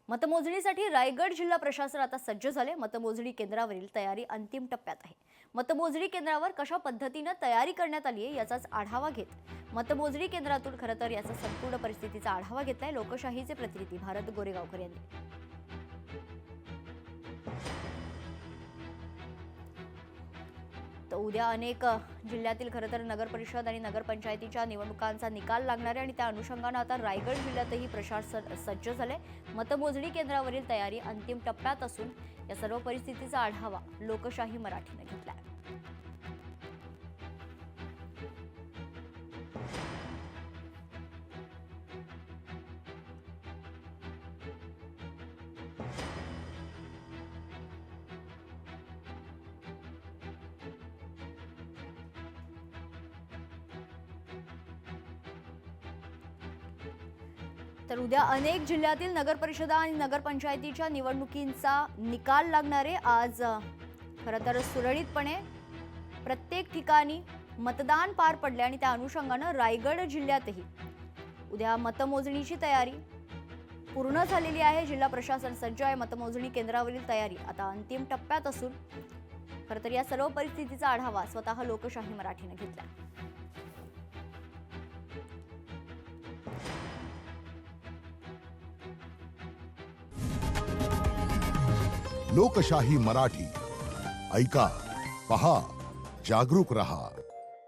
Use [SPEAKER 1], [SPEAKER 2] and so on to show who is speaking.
[SPEAKER 1] मतमोजणीसाठी रायगड जिल्हा प्रशासन आता सज्ज झाले। मतमोजणी केंद्रावरील तयारी अंतिम टप्प्यात आहे। मतमोजणी केंद्रावर कशा पद्धतीने तयारी करण्यात आली आहे याचाच आढावा घेत मतमोजणी केंद्रातून खरं तर याचा संपूर्ण परिस्थितीचा आढावा घेतलाय लोकशाहीचे प्रतिनिधी भारत गोरेगावकर यांनी। उद्या अनेक जिल्ह्यातील खरं तर नगर परिषद आणि नगरपंचायतीच्या निवडणुकांचा निकाल लागणार आहे आणि त्या अनुषंगाने आता रायगड जिल्ह्यातही प्रशासन सज्ज झाले। मतमोजणी केंद्रावरील तयारी अंतिम टप्प्यात असून या सर्व परिस्थितीचा आढावा लोकशाही मराठीने घेतलाय। तर उद्या अनेक जिल्ह्यातील नगर परिषदा आणि नगरपंचायतीच्या निवडणुकींचा निकाल लागणार आहे। आज खरं तर सुरळीतपणे प्रत्येक ठिकाणी मतदान पार पडले आणि त्या अनुषंगाने रायगड जिल्ह्यातही उद्या मतमोजणीची तयारी पूर्ण झालेली आहे। जिल्हा प्रशासन सज्ज आहे। मतमोजणी केंद्रावरील तयारी आता अंतिम टप्प्यात असून खरं तर या सर्व परिस्थितीचा आढावा स्वतः लोकशाही मराठीने घेतला।
[SPEAKER 2] लोकशाही मराठी ऐका, पहा, जागरूक रहा।